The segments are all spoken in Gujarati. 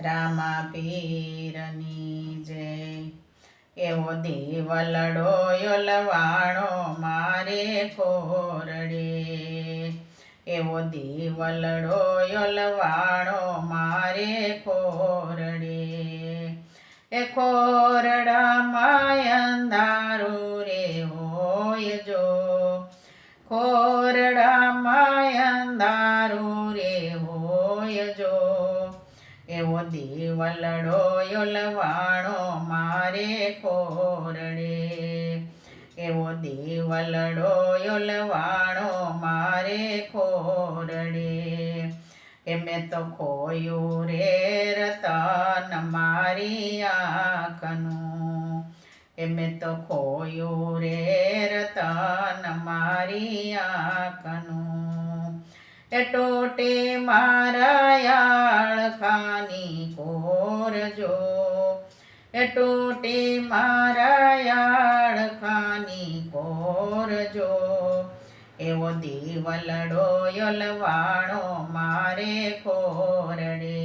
રામા પીરની જય। એવો દેવલડો યોલવાણો મારે ખોરડે, એવો દેવલડો યોલવાણો મારે ખોરડે। એ ખોરડામાં અંધારું રે હોય જો, ખોરડામાં અંધારું રે હોય જો। એવો દેવલડો યોલવાણો મારે ખોરડે, એવો દેવલડો યોલવાણો મારે ખોરડે। મેં તો ખોયું રે રતન મારી આંખનું, મેં તો ખોયું રે રતન મારી આંખનું। ટોટે મારા યાળખાની કોર જો, ટોટે મારા યાળખાની કોર જો। એવો દેવલડો યોલવાણો મારે ખોરડે,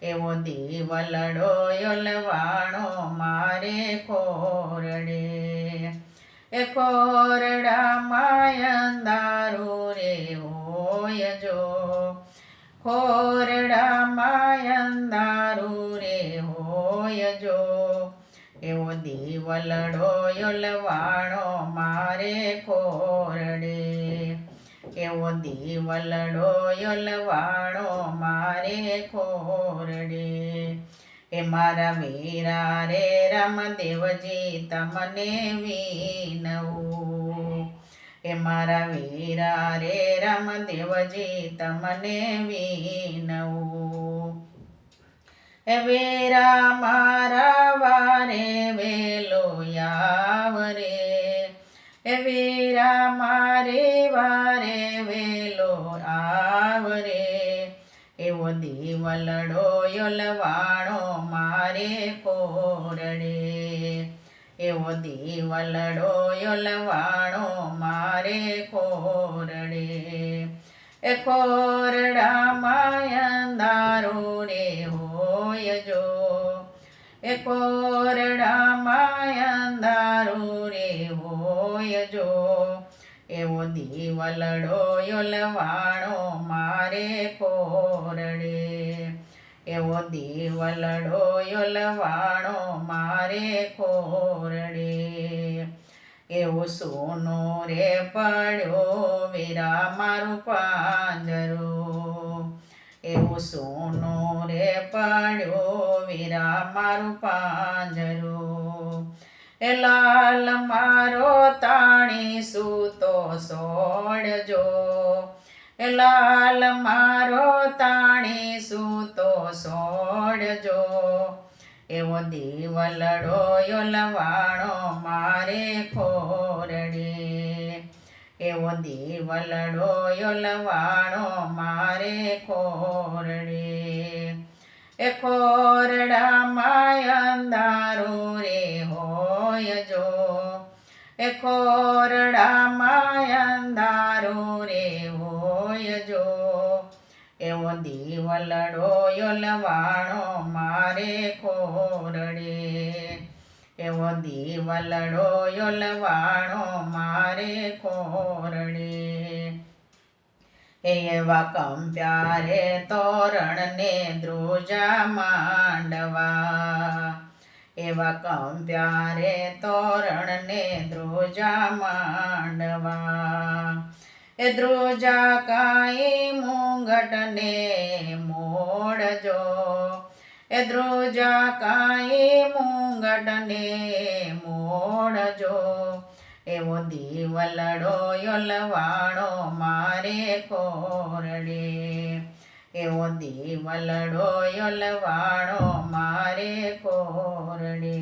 એવો દેવલડો યોલવાણો મારે ખોરડે। એ ખોરડામાં અંધારું રે હોય જો, ખોરડામાં અંધારું રે હોય જો। એવો દેવલડો યોલવાણો મારે ખોરડે, એવો દેવલડો યોલવાણો મારે ખોરડે। એ મારા વીરા રે રામદેવજી તમને વિનવું, એ મારા વીરા રે રામદેવજી તમને વિનવું। એ વીરા મારા વારે વેલો આવરે, એ વીરા મારે વારે વેલો આવરે। એવો દેવલડો યોલવાણો મારે ખોરડે, એવો દેવલડો યોલવાણો મારે ખોરડે। એ ખોરડામાં અંધારું રે હોય જો, એ ખોરડામાં અંધારું રે હોય જો। એવો દેવલડો યોલવાણો મારે ખોરડે, એવો દેવલડો યોલવાણો મારે ખોરડે। એવો સોનો રે પડ્યો વીરા મારું પાંજરું, એવો સોનો રે પડ્યો વીરા મારું પાંજરું। એ લાલ મારો તાણી સૂતો સોડજો, એ લાલ મારો તાણી સૂતો સોડજો। એવો દેવલડો યોલવાણો મારે ખોરડે, એવો દેવલડો યોલવાણો મારે ખોરડે। એ ખોરડામાં અંધારું રે હોય જો, એ ખોરડામાં અંધારું રે હોય જો। એવો દેવલડો યોલવાણો મારે ખોરડે, એવો દેવલડો યોલવાણો મારે ખોરડે। એવા કંપ્યા રે તોરણને ધ્રુજા માંડવા, એવા કંપ્યા રે તોરણને ધ્રુજા માંડવા। એ ધ્રુજા કાંઈ મુંગટને મોડજો, એ ધ્રુજા કાંઈ મુંગટને મોડજો। એવો દેવલડો યોલવાણો મારે ખોરડે, એવો દેવલડો યોલવાણો મારે ખોરડે।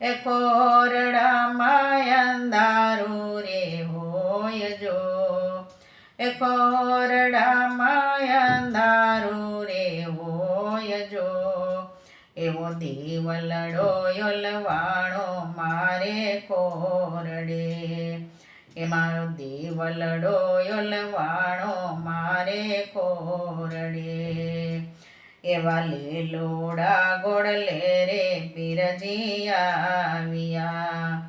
એ ખોરડામાં અંધારું રે હોય જો, એ ખોરડામાં અંધારું રે હોય જો। એવો દેવલડો યોલવાણો મારે ખોરડે, એ મારો દેવલડો યોલવાણો મારે ખોરડે। એવા લીલોડા ગોળલે રે પીરજી આવ્યા.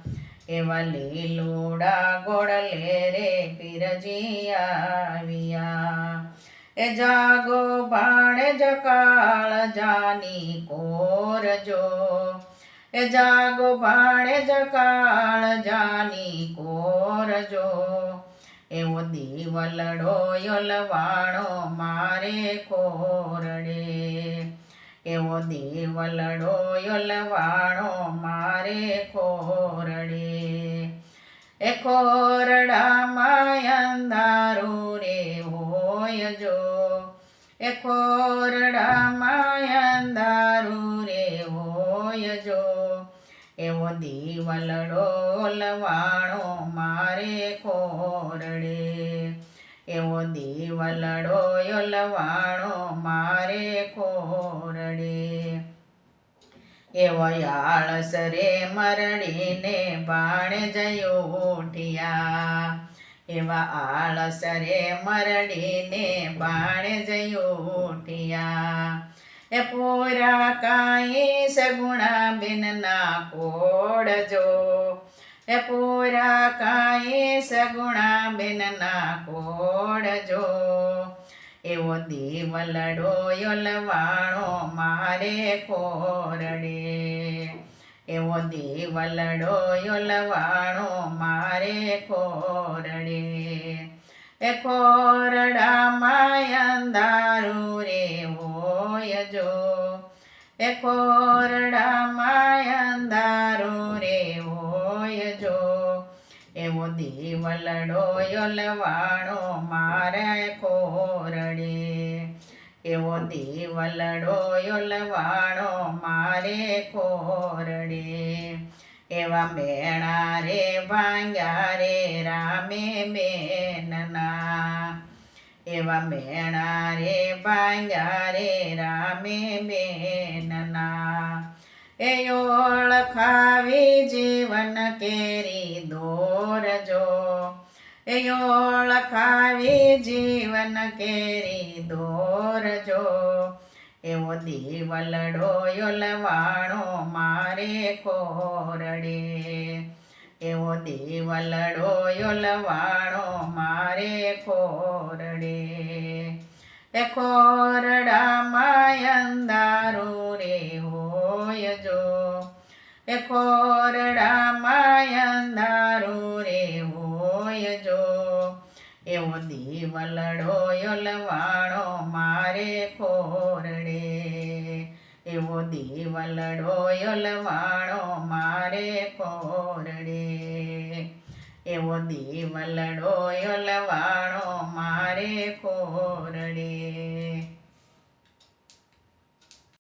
એવા લીલોડા ગોળલે રે પીરજી આવ્યા. એ જાગો ભાણેજ કાળજાની કોરજો. એ જાગો ભાણેજ કાળજાની કોરજો. એવો દીવલડો યોલવાણો મારે કોરડે. એવો દીવલડો યોલવાણો મારે કોરડે. એ ખોરડામાં અંધારું રે હોય જો. એ ખોરડામાં અંધારું રે હોય જો. એવો દીવલડો યોલવાણો મારે કોરડે. એવો દીવલડો યોલવાણો મારે કોરડે. એવો આળસ રે મરડીને ભાણેજ ઉઠ્યા. એવા આળસ રે મરડીને ભાણેજ ઉઠ્યા. એ પૂરા કાંઈ સગુણા બેનના કોડજો. એ પૂરા કાંઈ સગુણા બેનના કોડજો. એવો દીવલડો યોલવાણો મારે કોરડે. એવો દીવલડો યોલવાણો મારે કોરડે. એ ખોરડામાં અંધારું રે હોય જો. એ ખોરડામાં અંધારું રે હોય જો. એવો દીવલડો યોલવાણો મારે કોરડે. એવો દીવલડો યોલવાણો મારે કોરડે. એવા મેણા રે ભાંગ્યા રે રામે બેનના. એવા મેણા રે ભાંગ્યા રે રામે બેનના. એ ઓળખાવી જીવન કેરી દોરજો. એ ઓળખાવી જીવન કેરી દોરજો. એવો દીવલડો યોલવાણો મારે કોરડે. એવો દીવલડો યોલવાણો મારે કોરડે. એ ખોરડામાં અંધારું રે હોય જો. એ ખોરડામાં અંધારું રે હોય જો. એવો દીવલડો યોલવાણો મારે કોરડે. એવો દીવલડો યોલવાણો મારે કોરડે. એવો દીવલડો યોલવાણો મારે કોરડે.